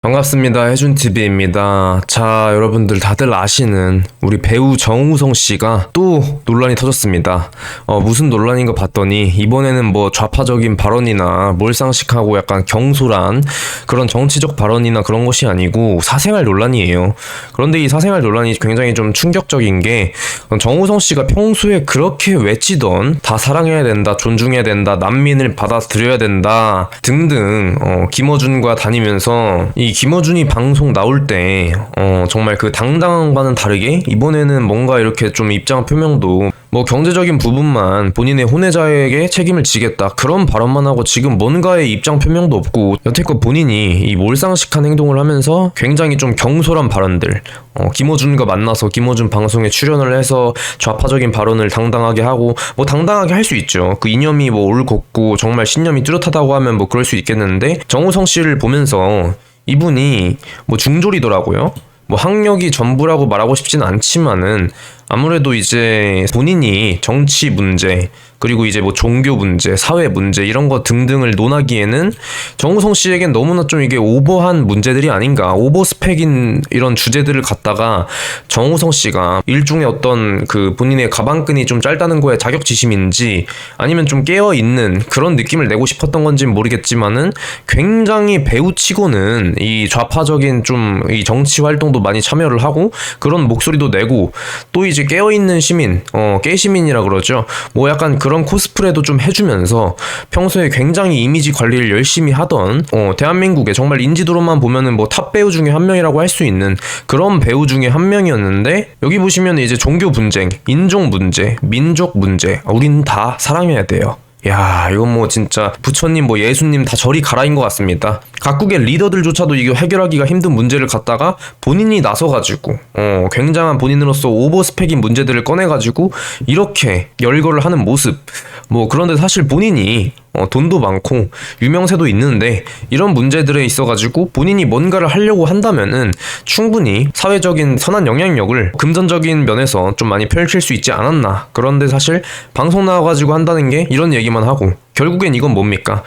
반갑습니다. 해준TV입니다. 자, 여러분들 다들 아시는 우리 배우 정우성 씨가 또 논란이 터졌습니다. 무슨 논란인가 봤더니 이번에는 뭐 좌파적인 발언이나 몰상식하고 약간 경솔한 그런 정치적 발언이나 그런 것이 아니고 사생활 논란이에요. 그런데 이 사생활 논란이 굉장히 좀 충격적인 게 정우성 씨가 평소에 그렇게 외치던 다 사랑해야 된다, 존중해야 된다, 난민을 받아들여야 된다 등등 김어준과 다니면서 이 김어준이 방송 나올 때 정말 그 당당함과는 다르게 이번에는 뭔가 이렇게 좀 입장 표명도 뭐 경제적인 부분만 본인의 혼외자에게 책임을 지겠다 그런 발언만 하고 지금 뭔가의 입장 표명도 없고 여태껏 본인이 이 몰상식한 행동을 하면서 굉장히 좀 경솔한 발언들 김어준과 만나서 김어준 방송에 출연을 해서 좌파적인 발언을 당당하게 하고 뭐 당당하게 할 수 있죠. 그 이념이 뭐 옳고 정말 신념이 뚜렷하다고 하면 뭐 그럴 수 있겠는데 정우성 씨를 보면서 이분이 뭐 중졸이더라고요. 뭐 학력이 전부라고 말하고 싶진 않지만은 아무래도 이제 본인이 정치 문제 그리고 이제 뭐 종교 문제, 사회 문제 이런 거 등등을 논하기에는 정우성 씨에겐 너무나 좀 이게 오버한 문제들이 아닌가, 오버스펙인 이런 주제들을 갖다가 정우성 씨가 일종의 어떤 그 본인의 가방끈이 좀 짧다는 거에 자격지심인지 아니면 좀 깨어있는 그런 느낌을 내고 싶었던 건지는 모르겠지만은 굉장히 배우치고는 이 좌파적인 좀 이 정치 활동도 많이 참여를 하고 그런 목소리도 내고 또 이제 깨어있는 시민, 깨시민이라 그러죠. 뭐 약간 그런 코스프레도 좀 해주면서 평소에 굉장히 이미지 관리를 열심히 하던 대한민국의 정말 인지도로만 보면은 뭐 탑 배우 중에 한 명이라고 할 수 있는 그런 배우 중에 한 명이었는데 여기 보시면 이제 종교 분쟁, 인종 문제, 민족 문제 우린 다 사랑해야 돼요. 야, 이건 뭐 진짜 부처님 뭐 예수님 다 저리 가라인 것 같습니다. 각국의 리더들조차도 이거 해결하기가 힘든 문제를 갖다가 본인이 나서가지고 굉장한 본인으로서 오버스펙인 문제들을 꺼내가지고 이렇게 열거를 하는 모습. 뭐 그런데 사실 본인이 돈도 많고 유명세도 있는데 이런 문제들에 있어가지고 본인이 뭔가를 하려고 한다면은 충분히 사회적인 선한 영향력을 금전적인 면에서 좀 많이 펼칠 수 있지 않았나. 그런데 사실 방송 나와가지고 한다는 게 이런 얘기만 하고 결국엔 이건 뭡니까?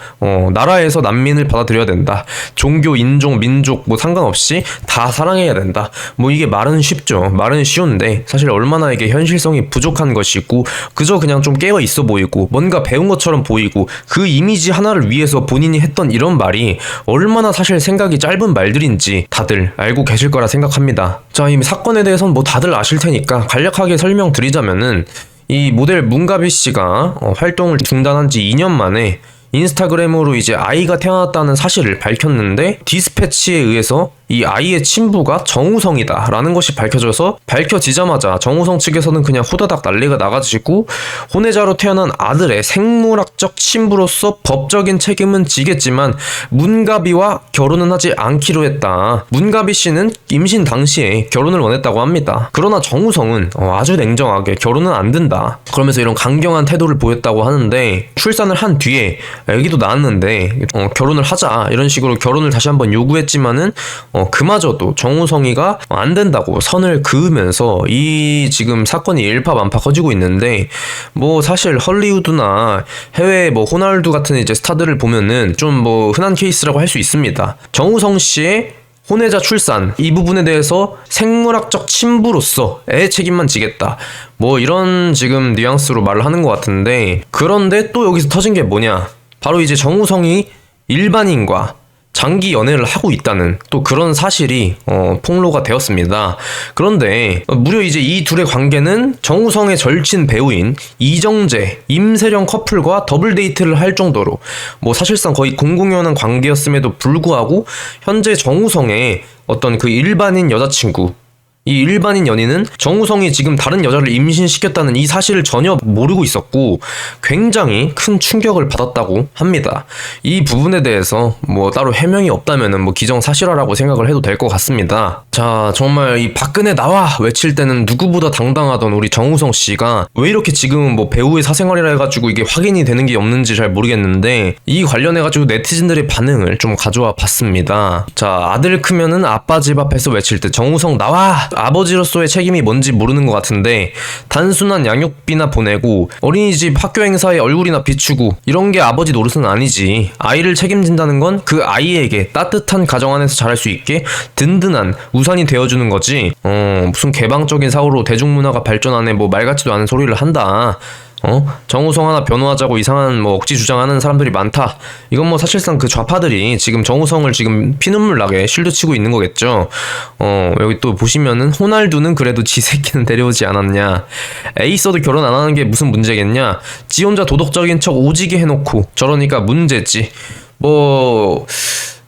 나라에서 난민을 받아들여야 된다. 종교, 인종, 민족 뭐 상관없이 다 사랑해야 된다. 뭐 이게 말은 쉽죠. 말은 쉬운데 사실 얼마나 이게 현실성이 부족한 것이고 그저 그냥 좀 깨어 있어 보이고 뭔가 배운 것처럼 보이고 그 이미지 하나를 위해서 본인이 했던 이런 말이 얼마나 사실 생각이 짧은 말들인지 다들 알고 계실 거라 생각합니다. 자, 이 사건에 대해서는 뭐 다들 아실 테니까 간략하게 설명드리자면은 이 모델 문가비 씨가 활동을 중단한 지 2년 만에 인스타그램으로 이제 아이가 태어났다는 사실을 밝혔는데 디스패치에 의해서 이 아이의 친부가 정우성이다 라는 것이 밝혀지자마자 정우성 측에서는 그냥 호다닥 난리가 나가지고 혼외자로 태어난 아들의 생물학적 친부로서 법적인 책임은 지겠지만 문가비와 결혼은 하지 않기로 했다. 문가비 씨는 임신 당시에 결혼을 원했다고 합니다. 그러나 정우성은 아주 냉정하게 결혼은 안 된다 그러면서 이런 강경한 태도를 보였다고 하는데 출산을 한 뒤에 아기도 낳았는데 결혼을 하자 이런 식으로 결혼을 다시 한번 요구했지만은 그마저도 정우성이가 안 된다고 선을 그으면서 이 지금 사건이 일파만파 커지고 있는데 뭐 사실 헐리우드나 해외 뭐 호날두 같은 이제 스타들을 보면은 좀 뭐 흔한 케이스라고 할 수 있습니다. 정우성 씨의 혼외자 출산 이 부분에 대해서 생물학적 친부로서 애 책임만 지겠다 뭐 이런 지금 뉘앙스로 말을 하는 것 같은데 그런데 또 여기서 터진 게 뭐냐 바로 이제 정우성이 일반인과 장기 연애를 하고 있다는 또 그런 사실이 폭로가 되었습니다. 그런데 무려 이제 이 둘의 관계는 정우성의 절친 배우인 이정재, 임세령 커플과 더블 데이트를 할 정도로 뭐 사실상 거의 공공연한 관계였음에도 불구하고 현재 정우성의 어떤 그 일반인 여자친구 이 일반인 연인은 정우성이 지금 다른 여자를 임신시켰다는 이 사실을 전혀 모르고 있었고 굉장히 큰 충격을 받았다고 합니다. 이 부분에 대해서 뭐 따로 해명이 없다면은 뭐 기정사실화라고 생각을 해도 될 것 같습니다. 자, 정말 이 박근혜 나와 외칠 때는 누구보다 당당하던 우리 정우성 씨가 왜 이렇게 지금은 뭐 배우의 사생활이라 해가지고 이게 확인이 되는 게 없는지 잘 모르겠는데 이 관련해가지고 네티즌들의 반응을 좀 가져와 봤습니다. 자, 아들 크면은 아빠 집 앞에서 외칠 때 정우성 나와 아버지로서의 책임이 뭔지 모르는 것 같은데 단순한 양육비나 보내고 어린이집 학교 행사에 얼굴이나 비추고 이런 게 아버지 노릇은 아니지. 아이를 책임진다는 건 그 아이에게 따뜻한 가정 안에서 자랄 수 있게 든든한 우산이 되어주는 거지. 무슨 개방적인 사고로 대중문화가 발전 안에 뭐 말 같지도 않은 소리를 한다. 정우성 하나 변호하자고 이상한 뭐 억지 주장하는 사람들이 많다. 이건 뭐 사실상 그 좌파들이 지금 정우성을 지금 피눈물 나게 실드 치고 있는 거겠죠. 여기 또 보시면은 호날두는 그래도 지 새끼는 데려오지 않았냐. 애 있어도 결혼 안 하는 게 무슨 문제겠냐. 지 혼자 도덕적인 척 오지게 해놓고 저러니까 문제지. 뭐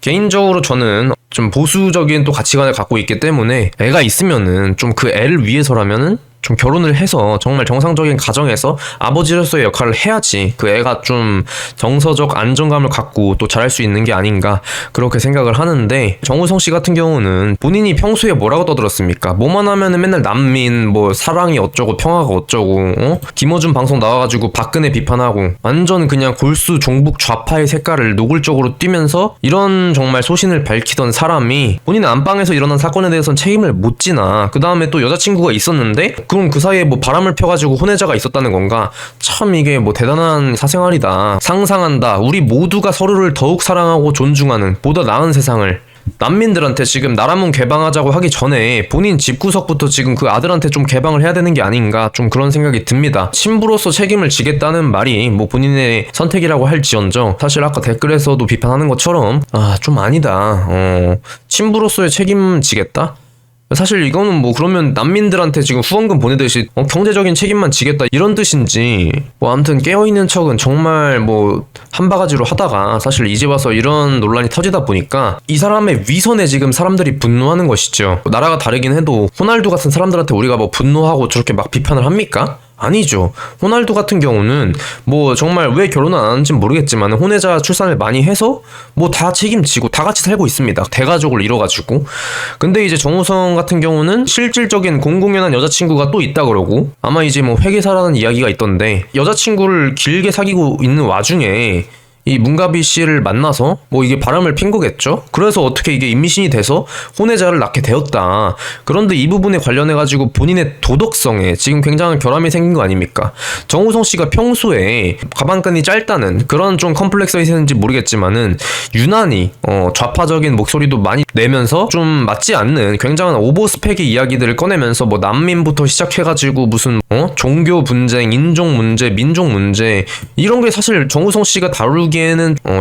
개인적으로 저는 좀 보수적인 또 가치관을 갖고 있기 때문에 애가 있으면은 좀 그 애를 위해서라면은 좀 결혼을 해서 정말 정상적인 가정에서 아버지로서의 역할을 해야지 그 애가 좀 정서적 안정감을 갖고 또 자랄 수 있는 게 아닌가 그렇게 생각을 하는데, 정우성 씨 같은 경우는 본인이 평소에 뭐라고 떠들었습니까? 뭐만 하면은 맨날 난민 뭐 사랑이 어쩌고 평화가 어쩌고 김어준 방송 나와가지고 박근혜 비판하고 완전 그냥 골수 종북 좌파의 색깔을 노골적으로 띠면서 이런 정말 소신을 밝히던 사람이 본인 안방에서 일어난 사건에 대해서는 책임을 못 지나. 그 다음에 또 여자친구가 있었는데 그럼 그 사이에 뭐 바람을 펴가지고 혼외자가 있었다는 건가? 참 이게 뭐 대단한 사생활이다. 상상한다. 우리 모두가 서로를 더욱 사랑하고 존중하는 보다 나은 세상을. 난민들한테 지금 나라문 개방하자고 하기 전에 본인 집구석부터 지금 그 아들한테 좀 개방을 해야 되는 게 아닌가 좀 그런 생각이 듭니다. 신부로서 책임을 지겠다는 말이 뭐 본인의 선택이라고 할지언정 사실 아까 댓글에서도 비판하는 것처럼 좀 아니다. 신부로서의 책임 지겠다? 사실 이거는 뭐 그러면 난민들한테 지금 후원금 보내듯이 경제적인 책임만 지겠다 이런 뜻인지, 뭐 아무튼 깨어있는 척은 정말 뭐 한 바가지로 하다가 사실 이제 와서 이런 논란이 터지다 보니까 이 사람의 위선에 지금 사람들이 분노하는 것이죠. 나라가 다르긴 해도 호날두 같은 사람들한테 우리가 뭐 분노하고 저렇게 막 비판을 합니까? 아니죠. 호날두 같은 경우는 뭐 정말 왜 결혼을 안 하는지 모르겠지만 혼외자 출산을 많이 해서 뭐 다 책임지고 다 같이 살고 있습니다. 대가족을 이뤄가지고. 근데 이제 정우성 같은 경우는 실질적인 공공연한 여자친구가 또 있다 그러고, 아마 이제 뭐 회계사라는 이야기가 있던데 여자친구를 길게 사귀고 있는 와중에 이 문가비 씨를 만나서 뭐 이게 바람을 핀 거겠죠? 그래서 어떻게 이게 임신이 돼서 혼외자를 낳게 되었다. 그런데 이 부분에 관련해가지고 본인의 도덕성에 지금 굉장한 결함이 생긴 거 아닙니까? 정우성 씨가 평소에 가방끈이 짧다는 그런 좀 컴플렉스가 있었는지 모르겠지만은 유난히 좌파적인 목소리도 많이 내면서 좀 맞지 않는 굉장한 오버스펙의 이야기들을 꺼내면서 뭐 난민부터 시작해가지고 무슨 종교 분쟁, 인종 문제, 민족 문제 이런 게 사실 정우성 씨가 다루기에는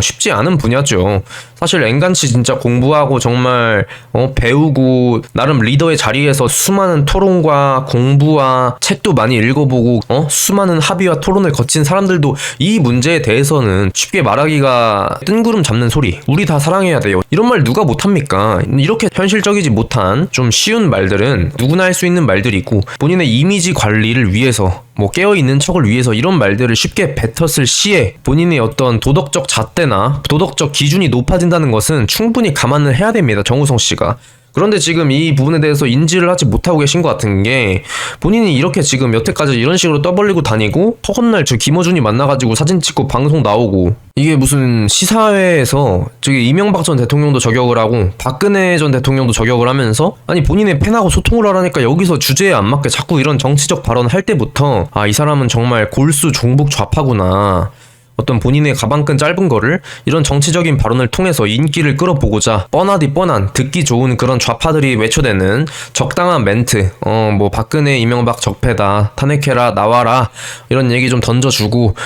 쉽지 않은 분야죠. 사실 엔간치 진짜 공부하고 정말 배우고 나름 리더의 자리에서 수많은 토론과 공부와 책도 많이 읽어보고 수많은 합의와 토론을 거친 사람들도 이 문제에 대해서는 쉽게 말하기가 뜬구름 잡는 소리, 우리 다 사랑해야 돼요, 이런 말 누가 못합니까? 이렇게 현실적이지 못한 좀 쉬운 말들은 누구나 할 수 있는 말들이고, 본인의 이미지 관리를 위해서 뭐 깨어있는 척을 위해서 이런 말들을 쉽게 뱉었을 시에 본인의 어떤 도덕적 잣대나 도덕적 기준이 높아진다는 것은 충분히 감안을 해야 됩니다, 정우성 씨가. 그런데 지금 이 부분에 대해서 인지를 하지 못하고 계신 것 같은 게, 본인이 이렇게 지금 여태까지 이런 식으로 떠벌리고 다니고 허건날 저 김어준이 만나가지고 사진 찍고 방송 나오고, 이게 무슨 시사회에서 저기 이명박 전 대통령도 저격을 하고 박근혜 전 대통령도 저격을 하면서 아니 본인의 팬하고 소통을 하라니까 여기서 주제에 안 맞게 자꾸 이런 정치적 발언을 할 때부터 이 사람은 정말 골수 종북 좌파구나. 어떤 본인의 가방끈 짧은 거를 이런 정치적인 발언을 통해서 인기를 끌어보고자 뻔하디 뻔한 듣기 좋은 그런 좌파들이 외쳐대는 적당한 멘트, 뭐 박근혜 이명박 적폐다, 탄핵해라, 나와라, 이런 얘기 좀 던져주고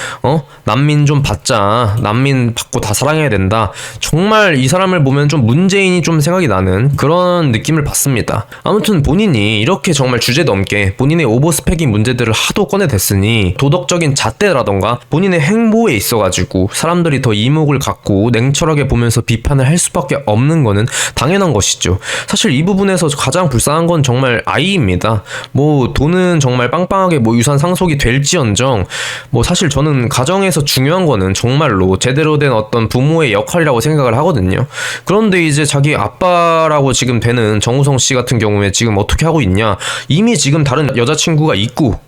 난민 좀 받자, 난민 받고 다 사랑해야 된다. 정말 이 사람을 보면 좀 문재인이 좀 생각이 나는 그런 느낌을 받습니다. 아무튼 본인이 이렇게 정말 주제 넘게 본인의 오버스펙인 문제들을 하도 꺼내댔으니 도덕적인 잣대라던가 본인의 행보에 있어가지고 사람들이 더 이목을 갖고 냉철하게 보면서 비판을 할 수밖에 없는 거는 당연한 것이죠. 사실 이 부분에서 가장 불쌍한 건 정말 아이입니다. 뭐 돈은 정말 빵빵하게 뭐 유산 상속이 될지언정 뭐 사실 저는 가정에서 중요한 거는 정말로 제대로 된 어떤 부모의 역할이라고 생각을 하거든요. 그런데 이제 자기 아빠라고 지금 되는 정우성 씨 같은 경우에 지금 어떻게 하고 있냐, 이미 지금 다른 여자친구가 있고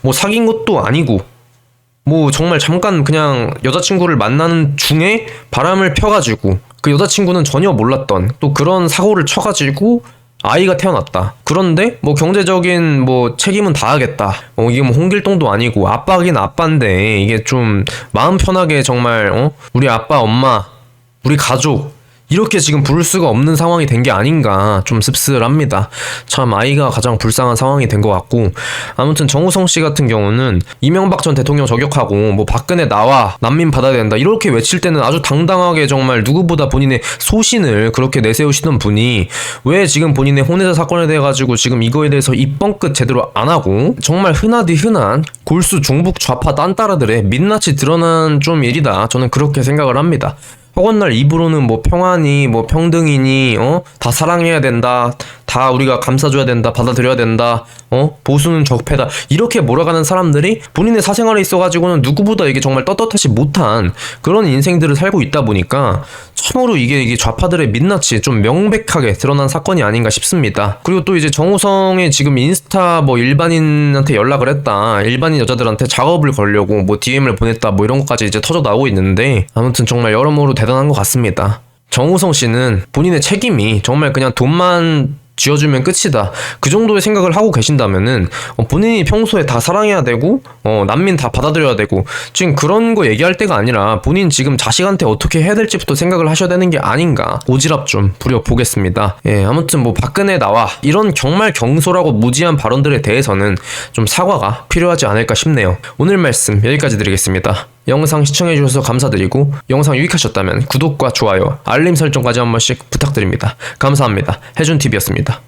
뭐 사귄 것도 아니고 뭐 정말 잠깐 그냥 여자친구를 만나는 중에 바람을 펴가지고 그 여자친구는 전혀 몰랐던 또 그런 사고를 쳐가지고 아이가 태어났다. 그런데 뭐 경제적인 뭐 책임은 다하겠다. 이게 뭐 홍길동도 아니고 아빠긴 아빠인데 이게 좀 마음 편하게 정말 우리 아빠 엄마 우리 가족 이렇게 지금 부를 수가 없는 상황이 된 게 아닌가 좀 씁쓸합니다. 참 아이가 가장 불쌍한 상황이 된 것 같고, 아무튼 정우성 씨 같은 경우는 이명박 전 대통령 저격하고 뭐 박근혜 나와 난민 받아야 된다 이렇게 외칠 때는 아주 당당하게 정말 누구보다 본인의 소신을 그렇게 내세우시던 분이 왜 지금 본인의 혼외자 사건에 대해 가지고 지금 이거에 대해서 입번끝 제대로 안 하고 정말 흔하디 흔한 골수 종북 좌파 딴따라들의 민낯이 드러난 좀 일이다. 저는 그렇게 생각을 합니다. 허건날 입으로는 뭐 평안이 뭐 평등이니 다 사랑해야 된다, 다 우리가 감싸줘야 된다, 받아들여야 된다, 보수는 적폐다 이렇게 몰아가는 사람들이 본인의 사생활에 있어가지고는 누구보다 이게 정말 떳떳하지 못한 그런 인생들을 살고 있다 보니까 참으로 이게 좌파들의 민낯이 좀 명백하게 드러난 사건이 아닌가 싶습니다. 그리고 또 이제 정우성이 지금 인스타 뭐 일반인한테 연락을 했다, 일반인 여자들한테 작업을 걸려고 뭐 DM을 보냈다 뭐 이런 것까지 이제 터져 나오고 있는데, 아무튼 정말 여러모로 대단한 것 같습니다. 정우성 씨는 본인의 책임이 정말 그냥 돈만 쥐어주면 끝이다, 그 정도의 생각을 하고 계신다면은 본인이 평소에 다 사랑해야 되고 난민 다 받아들여야 되고 지금 그런 거 얘기할 때가 아니라 본인 지금 자식한테 어떻게 해야 될지부터 생각을 하셔야 되는 게 아닌가, 오지랖 좀 부려보겠습니다. 예, 아무튼 뭐 박근혜 나와 이런 정말 경솔하고 무지한 발언들에 대해서는 좀 사과가 필요하지 않을까 싶네요. 오늘 말씀 여기까지 드리겠습니다. 영상 시청해주셔서 감사드리고 영상 유익하셨다면 구독과 좋아요, 알림 설정까지 한 번씩 부탁드립니다. 감사합니다. 해준TV였습니다.